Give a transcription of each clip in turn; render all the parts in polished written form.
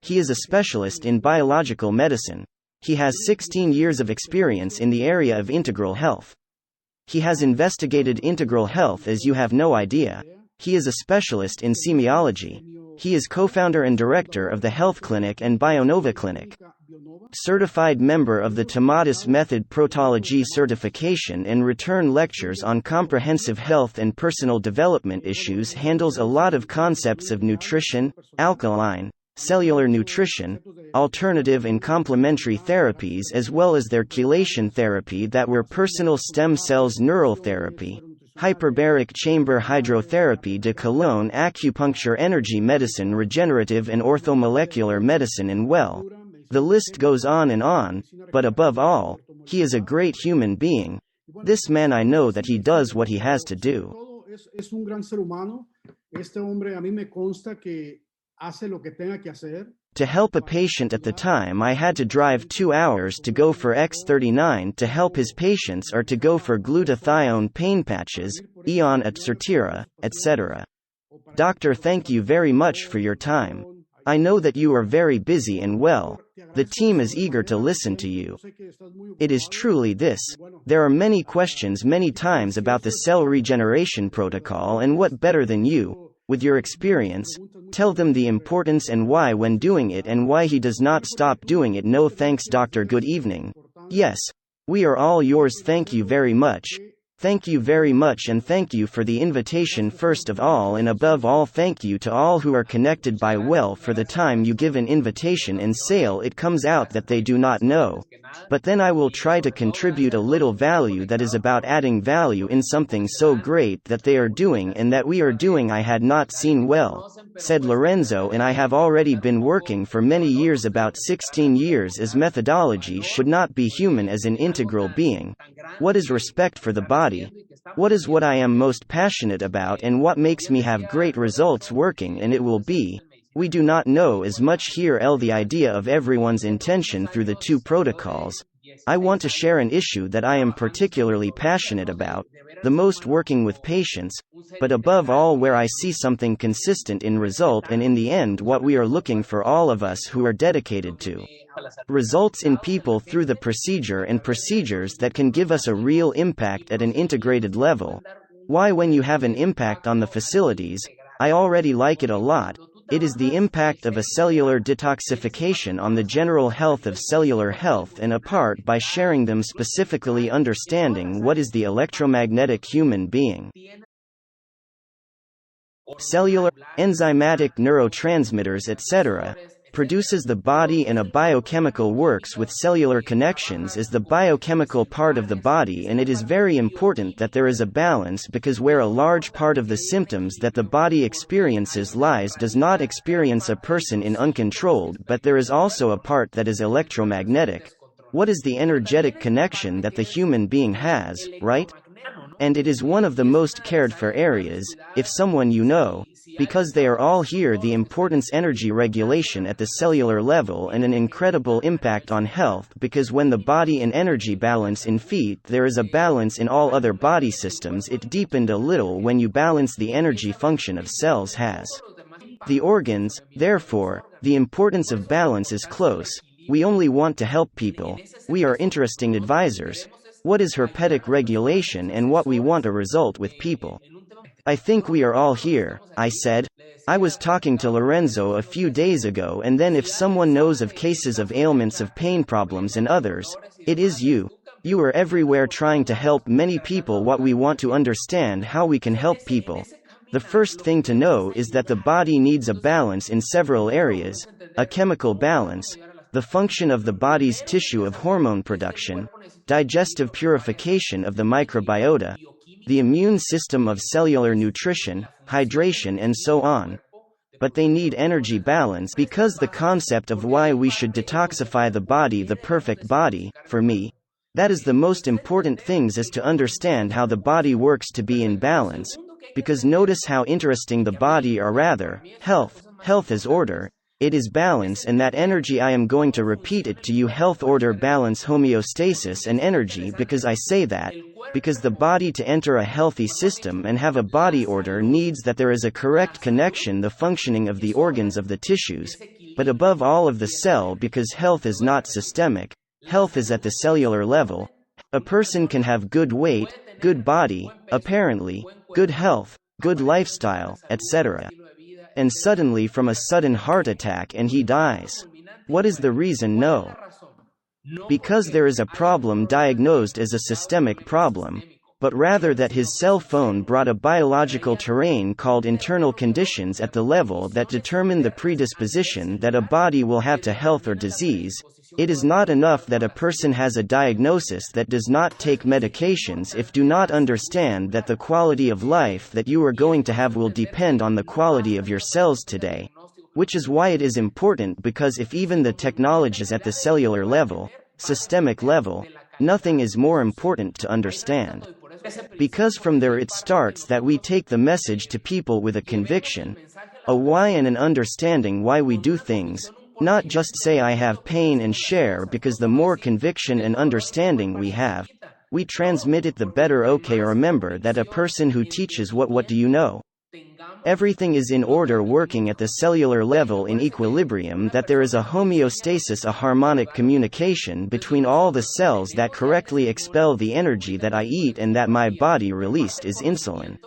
He is a specialist in biological medicine. He has 16 years of experience in the area of integral health. He has investigated integral health as you have no idea. He is a specialist in semiology. He is co-founder and director of the Health Clinic and Bionova Clinic. Certified member of the Tomatis Method Trophology certification and return lectures on comprehensive health and personal development issues. Handles a lot of concepts of nutrition, alkaline, cellular nutrition, alternative and complementary therapies, as well as their chelation therapy that were personal stem cells neural therapy, hyperbaric chamber hydrotherapy de Cologne, acupuncture, energy medicine, regenerative and orthomolecular medicine, and well, the list goes on, but above all, he is a great human being. This man, I know that he does what he has to do. To help a patient at the time, I had to drive 2 hours to go for X39 to help his patients, or to go for glutathione pain patches, Eon etc., etc. Doctor, thank you very much for your time. I know that you are very busy and well, the team is eager to listen to you. It is truly this. There are many questions many times about the cell regeneration protocol, and what better than you, with your experience, tell them the importance and why when doing it, and why he does not stop doing it. No thanks, doctor. Good evening. Yes. We are all yours. Thank you very much. Thank you very much, and thank you for the invitation first of all, and above all thank you to all who are connected by well for the time you give an invitation and sale. It comes out that they do not know. But then I will try to contribute a little value that is about adding value in something so great that they are doing and that we are doing. I had not seen well, said Lorenzo, and I have already been working for many years, about 16 years, as methodology should not be human as an integral being. What is respect for the body? What is what I am most passionate about and what makes me have great results working, and it will be. We do not know as much here. The idea of everyone's intention through the 2 protocols. I want to share an issue that I am particularly passionate about, the most, working with patients, but above all where I see something consistent in result, and in the end what we are looking for, all of us who are dedicated to results in people through the procedure and procedures that can give us a real impact at an integrated level. Why, when you have an impact on the facilities, I already like it a lot. It is the impact of a cellular detoxification on the general health of cellular health, and apart by sharing them, specifically understanding what is the electromagnetic human being. Cellular, enzymatic neurotransmitters etc. produces the body, and a biochemical works with cellular connections is the biochemical part of the body, and it is very important that there is a balance, because where a large part of the symptoms that the body experiences lies does not experience a person in uncontrolled, but there is also a part that is electromagnetic. What is the energetic connection that the human being has, right? And it is one of the most cared for areas, if someone you know, because they are all here. The importance energy regulation at the cellular level, and an incredible impact on health, because when the body and energy balance in feet, there is a balance in all other body systems. It deepened a little when you balance the energy function of cells has the organs, therefore, the importance of balance is close. We only want to help people. We are interesting advisors. What is herpetic regulation and what we want a result with people. I think we are all here, I said. I was talking to Lorenzo a few days ago, and then if someone knows of cases of ailments, of pain problems and others, it is you. You are everywhere trying to help many people. What we want to understand how we can help people. The first thing to know is that the body needs a balance in several areas, a chemical balance, the function of the body's tissue of hormone production, digestive purification of the microbiota, the immune system of cellular nutrition, hydration and so on. But they need energy balance, because the concept of why we should detoxify the body, the perfect body, for me, that is the most important things, is to understand how the body works to be in balance, because notice how interesting the body, or rather, health is order. It is balance, and that energy. I am going to repeat it to you: health, order, balance, homeostasis and energy. Because I say that, because the body, to enter a healthy system and have a body order, needs that there is a correct connection, the functioning of the organs, of the tissues, but above all of the cell, because health is not systemic, health is at the cellular level. A person can have good weight, good body, apparently, good health, good lifestyle, etc. And suddenly from a sudden heart attack and he dies. What is the reason? No. Because there is a problem diagnosed as a systemic problem, but rather that his cell phone brought a biological terrain called internal conditions at the level that determine the predisposition that a body will have to health or disease. It is not enough that a person has a diagnosis that does not take medications if do not understand that the quality of life that you are going to have will depend on the quality of your cells today. Which is why it is important, because if even the technology is at the cellular level, systemic level, nothing is more important to understand. Because from there it starts that we take the message to people with a conviction, a why, and an understanding why we do things, not just say I have pain and share, because the more conviction and understanding we have, we transmit it the better. Okay, remember that a person who teaches what do you know? Everything is in order, working at the cellular level in equilibrium, that there is a homeostasis, a harmonic communication between all the cells that correctly expel the energy that I eat and that my body released is insulin.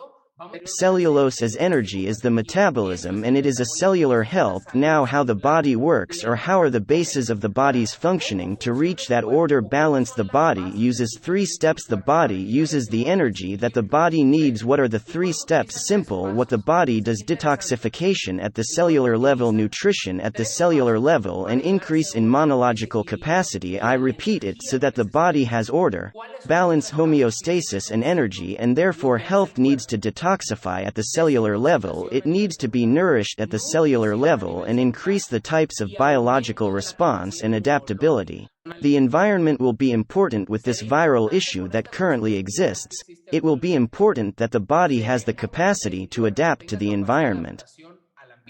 Cellulose as energy is the metabolism, and it is a cellular health. Now, how the body works, or how are the bases of the body's functioning to reach that order balance? The body uses 3 steps. The body uses the energy that the body needs. What are the 3 steps? Simple. What the body does: detoxification at the cellular level, nutrition at the cellular level, and increase in monological capacity. I repeat it so that the body has order, balance, homeostasis and energy, and therefore health needs to detoxify at the cellular level. It needs to be nourished at the cellular level and increase the types of biological response and adaptability. The environment will be important with this viral issue that currently exists. It will be important that the body has the capacity to adapt to the environment.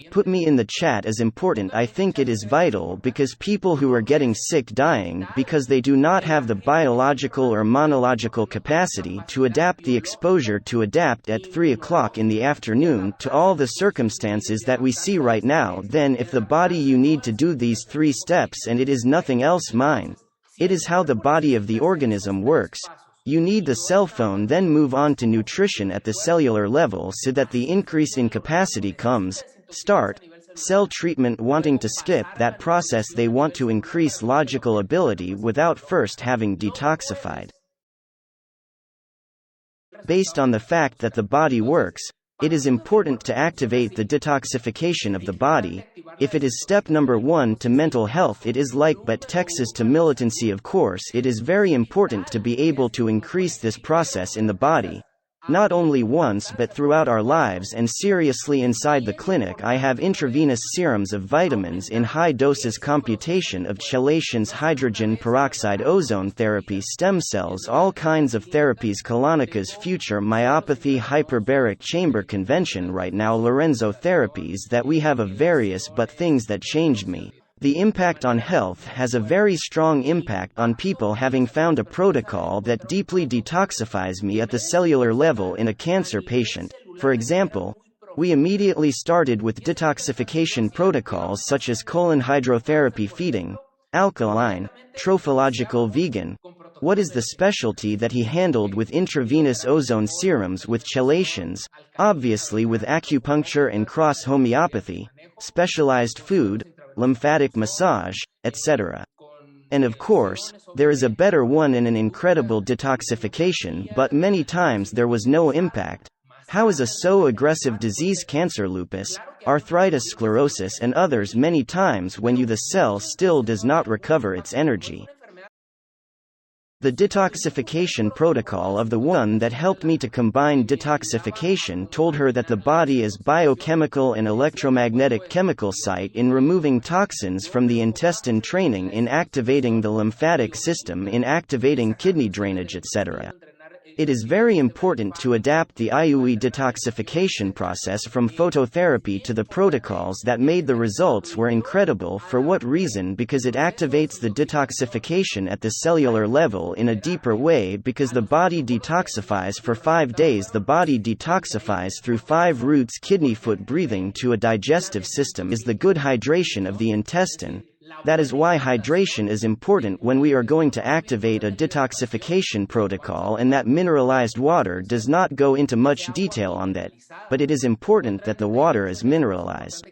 Put me in the chat as important. I think it is vital, because people who are getting sick, dying, because they do not have the biological or monological capacity to adapt, the exposure to adapt at 3 o'clock in the afternoon to all the circumstances that we see right now. Then if the body, you need to do these 3 steps, and it is nothing else. Mine. It is how the body of the organism works. You need the cell phone, then move on to nutrition at the cellular level so that the increase in capacity comes. Start cell treatment. Wanting to skip that process, they want to increase logical ability without first having detoxified. Based on the fact that the body works, it is important to activate the detoxification of the body. If it is step number 1 to mental health, it is like but Texas to militancy. Of course, it is very important to be able to increase this process in the body, not only once but throughout our lives. And seriously, inside the clinic I have intravenous serums of vitamins in high doses, computation of chelations, hydrogen peroxide, ozone therapy, stem cells, all kinds of therapies, colonica's future, myopathy, hyperbaric chamber convention right now, Lorenzo therapies, that we have of various but things that changed me. The impact on health has a very strong impact on people. Having found a protocol that deeply detoxifies me at the cellular level in a cancer patient, for example, we immediately started with detoxification protocols such as hydrotherapy, feeding, alkaline, trophological, vegan. What is the specialty that he handled with intravenous ozone serums, with chelations, obviously with acupuncture and cross homeopathy, specialized food, lymphatic massage, etc. And of course, there is a better one and an incredible detoxification, but many times there was no impact. How is a so aggressive disease, cancer, lupus, arthritis, sclerosis and others, many times when the cell still does not recover its energy. The detoxification protocol of the one that helped me to combine detoxification told her that the body is biochemical and electromagnetic chemical site in removing toxins from the intestine, training in activating the lymphatic system, in activating kidney drainage, etc. It is very important to adapt the IUE detoxification process from phototherapy to the protocols that made the results were incredible. For what reason? Because it activates the detoxification at the cellular level in a deeper way, because the body detoxifies for 5 days. The body detoxifies through 5 routes. Kidney foot breathing to a digestive system is the good hydration of the intestine. That is why hydration is important when we are going to activate a detoxification protocol, and that mineralized water does not go into much detail on that, but it is important that the water is mineralized.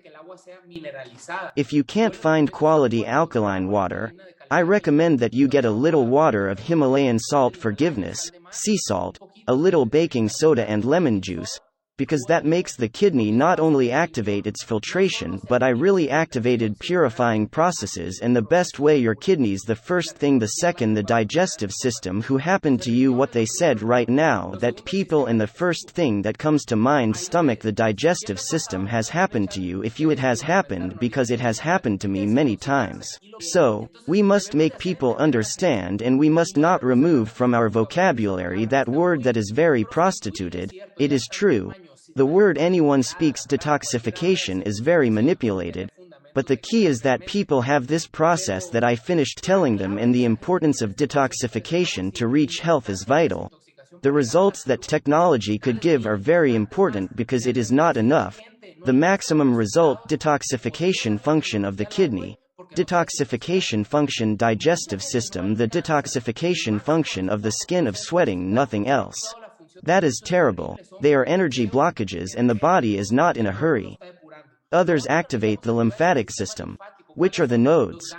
If you can't find quality alkaline water, I recommend that you get a little water of Himalayan salt, forgiveness, sea salt, a little baking soda and lemon juice, because that makes the kidney not only activate its filtration but I really activated purifying processes. And the best way your kidneys, the first thing, the second the digestive system. Who happened to you what they said right now, that people, and the first thing that comes to mind, stomach. The digestive system has happened to you. If you, it has happened, because it has happened to me many times. So, we must make people understand, and we must not remove from our vocabulary that word that is very prostituted. It is true. The word anyone speaks detoxification is very manipulated. But the key is that people have this process that I finished telling them, and the importance of detoxification to reach health is vital. The results that technology could give are very important because it is not enough. The maximum result, detoxification function of the kidney, detoxification function digestive system, the detoxification function of the skin, of sweating, nothing else. That is terrible. They are energy blockages and the body is not in a hurry. Others activate the lymphatic system, which are the nodes.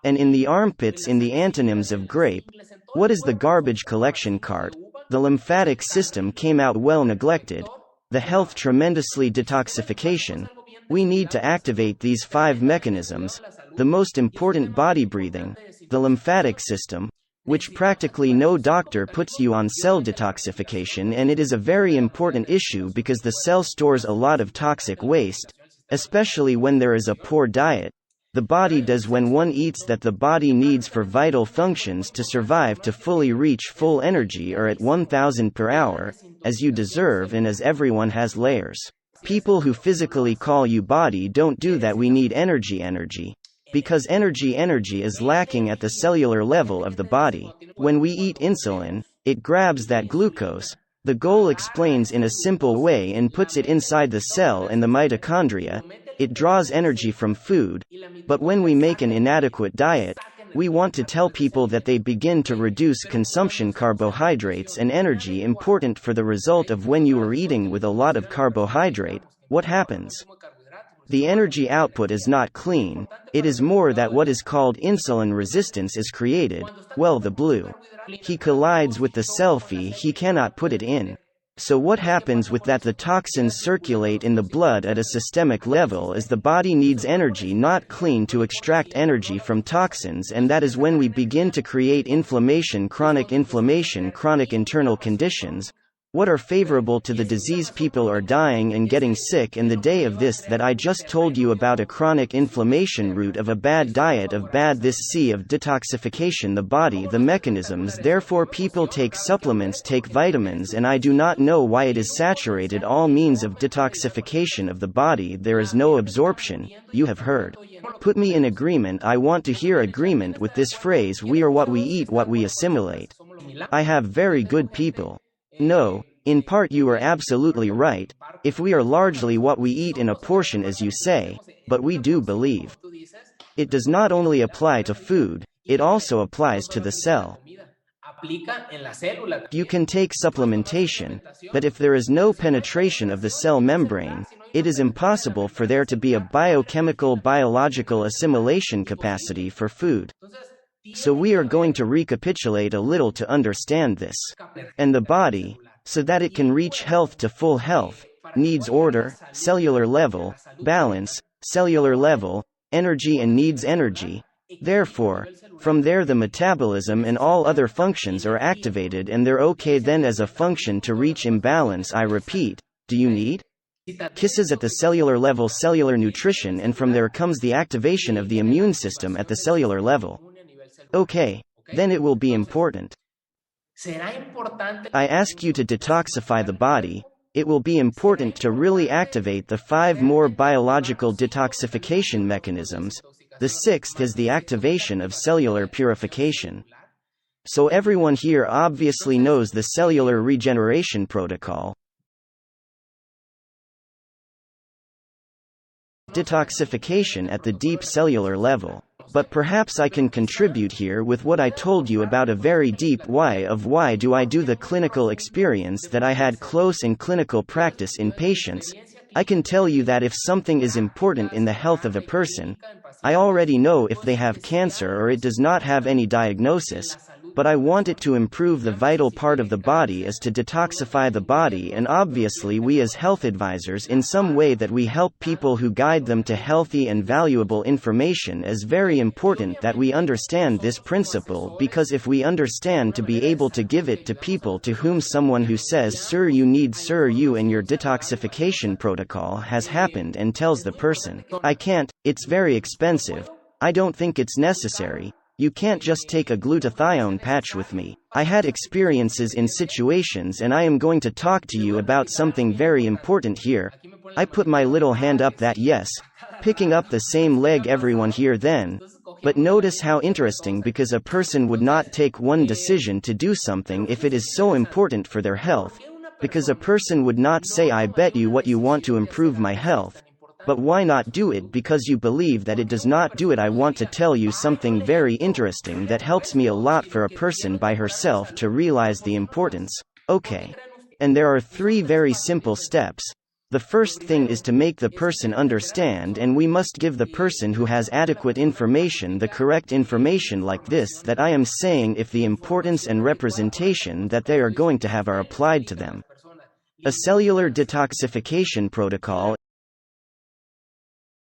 And in the armpits, in the antonyms of grape. What is the garbage collection cart? The lymphatic system came out well neglected. The health tremendously detoxification. We need to activate these 5 mechanisms. The most important, body breathing, the lymphatic system, which practically no doctor puts you on cell detoxification, and it is a very important issue because the cell stores a lot of toxic waste, especially when there is a poor diet. The body does when one eats that the body needs for vital functions to survive, to fully reach full energy or at 1000 per hour, as you deserve and as everyone has layers. People who physically call you body don't do that. We need energy. Because energy is lacking at the cellular level of the body. When we eat insulin, it grabs that glucose. The goal explains in a simple way and puts it inside the cell and the mitochondria. It draws energy from food. But when we make an inadequate diet, we want to tell people that they begin to reduce consumption carbohydrates and energy important for the result of when you are eating with a lot of carbohydrate. What happens? The energy output is not clean. It is more that what is called insulin resistance is created. Well, the blue. He collides with the selfie, he cannot put it in. So what happens with that? The toxins circulate in the blood at a systemic level as the body needs energy, not clean, to extract energy from toxins, and that is when we begin to create inflammation, chronic internal conditions. What are favorable to the disease? People are dying and getting sick, and the day of this that I just told you about, a chronic inflammation root of a bad diet, of bad this sea of detoxification, the body, the mechanisms. Therefore people take supplements, take vitamins, and I do not know why it is saturated. All means of detoxification of the body, there is no absorption. You have heard. Put me in agreement. I want to hear agreement with this phrase. We are what we eat, what we assimilate. I have very good people. No, in part you are absolutely right, if we are largely what we eat in a portion as you say, but we do believe. It does not only apply to food, it also applies to the cell. You can take supplementation, but if there is no penetration of the cell membrane, it is impossible for there to be a biological assimilation capacity for food. So we are going to recapitulate a little to understand this. And the body, so that it can reach health to full health, needs order, cellular level, balance, cellular level, energy, and needs energy. Therefore, from there the metabolism and all other functions are activated, and they're okay then as a function to reach imbalance. I repeat, do you need? Kisses at the cellular level, cellular nutrition, and from there comes the activation of the immune system at the cellular level. Okay, then it will be important. I ask you to detoxify the body. It will be important to really activate the 5 more biological detoxification mechanisms. The 6th is the activation of cellular purification. So everyone here obviously knows the Cellular Regeneration Protocol. Detoxification at the deep cellular level. But perhaps I can contribute here with what I told you about a very deep why of why do I do the clinical experience that I had close in clinical practice in patients. I can tell you that if something is important in the health of a person, I already know if they have cancer or it does not have any diagnosis, but I want it to improve the vital part of the body is to detoxify the body, and obviously we as health advisors in some way that we help people who guide them to healthy and valuable information is very important that we understand this principle, because if we understand to be able to give it to people to whom someone who says sir you need sir you and your detoxification protocol has happened and tells the person, I can't, it's very expensive, I don't think it's necessary. You can't just take a glutathione patch with me. I had experiences in situations and I am going to talk to you about something very important here. I put my little hand up that yes, picking up the same leg everyone here then. But notice how interesting, because a person would not take one decision to do something if it is so important for their health. Because a person would not say I bet you what you want to improve my health. But why not do it because you believe that it does not do it? I want to tell you something very interesting that helps me a lot for a person by herself to realize the importance. Okay. And there are 3 very simple steps. The first thing is to make the person understand, and we must give the person who has adequate information the correct information like this that I am saying, if the importance and representation that they are going to have are applied to them. A cellular detoxification protocol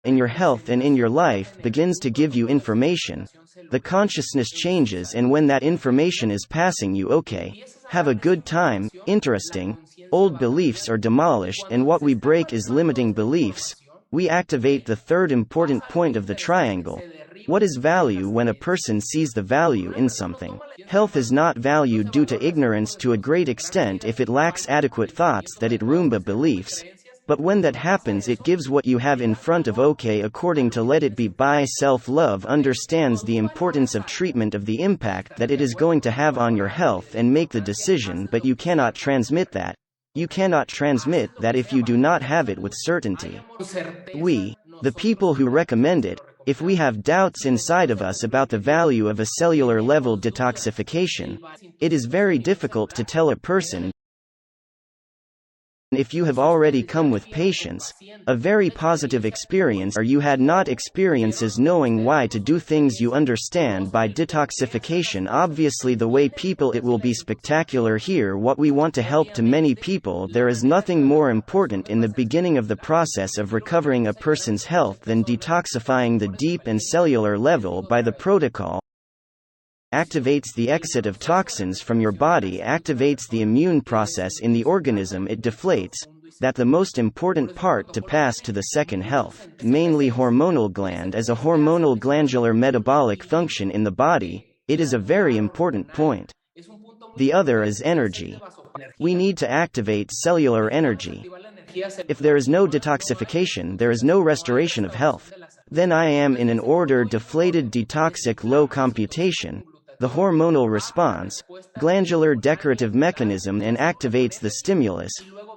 in your health and in your life begins to give you information. The consciousness changes, and when that information is passing you, okay, have a good time, interesting, old beliefs are demolished, and what we break is limiting beliefs. We activate the 3rd important point of the triangle. What is value? When a person sees the value in something. Health is not valued due to ignorance to a great extent if it lacks adequate thoughts that it Roomba beliefs. But when that happens, it gives what you have in front of okay according to let it be by self-love understands the importance of treatment, of the impact that it is going to have on your health, and make the decision. But you cannot transmit that. You cannot transmit that if you do not have it with certainty. We, the people who recommend it, if we have doubts inside of us about the value of a cellular level detoxification, it is very difficult to tell a person. If you have already come with patience, a very positive experience, or you had not experiences knowing why to do things you understand by detoxification, obviously the way people, it will be spectacular here. What we want to help to many people, there is nothing more important in the beginning of the process of recovering a person's health than detoxifying the deep and cellular level by the protocol. Activates the exit of toxins from your body, activates the immune process in the organism, it deflates that the most important part to pass to the second health, mainly hormonal gland. As a hormonal glandular metabolic function in the body, it is a very important point. The other is energy. We need to activate cellular energy. If there is no detoxification, there is no restoration of health. Then I am in an order deflated detoxic low computation, the hormonal response, glandular decorative mechanism, and activates the stimulus,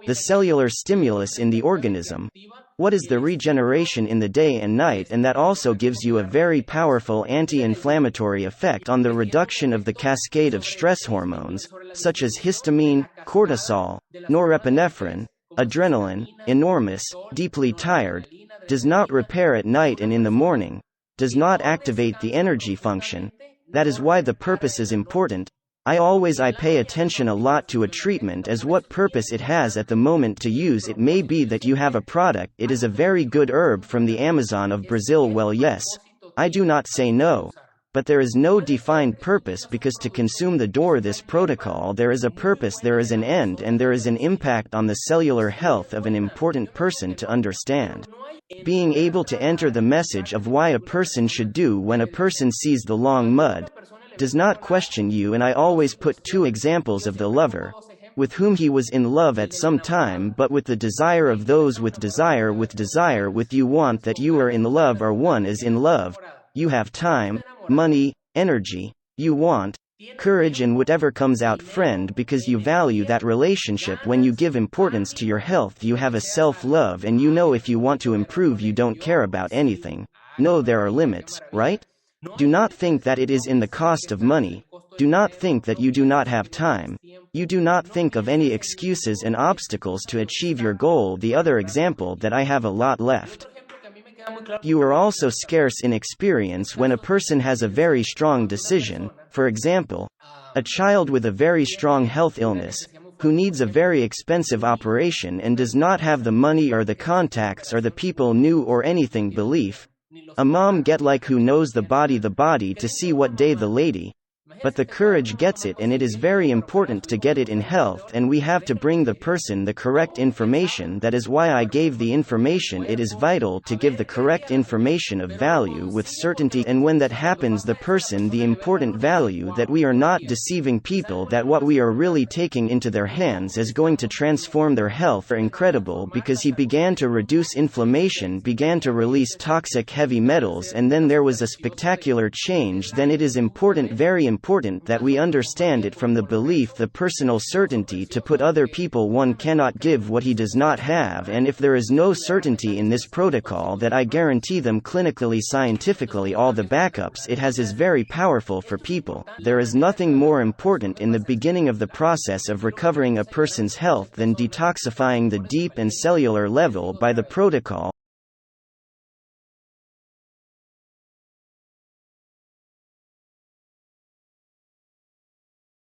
the cellular stimulus in the organism. What is the regeneration in the day and night, and that also gives you a very powerful anti-inflammatory effect on the reduction of the cascade of stress hormones, such as histamine, cortisol, norepinephrine, adrenaline, enormous, deeply tired, does not repair at night and in the morning, does not activate the energy function. That is why the purpose is important. I pay attention a lot to a treatment as what purpose it has at the moment to use. It may be that you have a product, it is a very good herb from the Amazon of Brazil. Well, yes, I do not say no. But there is no defined purpose, because to consume the door this protocol there is a purpose, there is an end, and there is an impact on the cellular health of an important person to understand. Being able to enter the message of why a person should do when a person sees the long mud. does not question you. And I always put two examples of the lover, with whom he was in love at some time, but with the desire of those with desire with you want that you are in love or one is in love, you have time, money, energy, you want courage and whatever comes out friend because you value that relationship. When you give importance to your health you have a self-love and you know if you want to improve you don't care about anything. No, there are limits, right? Do not think that it is in the cost of money. Do not think that you do not have time. You do not think of any excuses and obstacles to achieve your goal. The other example that I have a lot left. You are also scarce in experience when a person has a very strong decision, for example, a child with a very strong health illness, who needs a very expensive operation and does not have the money or the contacts or the people knew or anything belief. A mom get like who knows the body to see what day the lady. But the courage gets it and it is very important to get it in health and we have to bring the person the correct information. That is why I gave the information. It is vital to give the correct information of value with certainty, and when that happens the person the important value that we are not deceiving people, that what we are really taking into their hands is going to transform their health are incredible, because he began to reduce inflammation, began to release toxic heavy metals, and then there was a spectacular change. Then it is important, very important, that we understand it from the belief, the personal certainty to put other people. One cannot give what he does not have, and if there is no certainty in this protocol that I guarantee them clinically, scientifically, all the backups it has is very powerful for people. There is nothing more important in the beginning of the process of recovering a person's health than detoxifying the deep and cellular level by the protocol.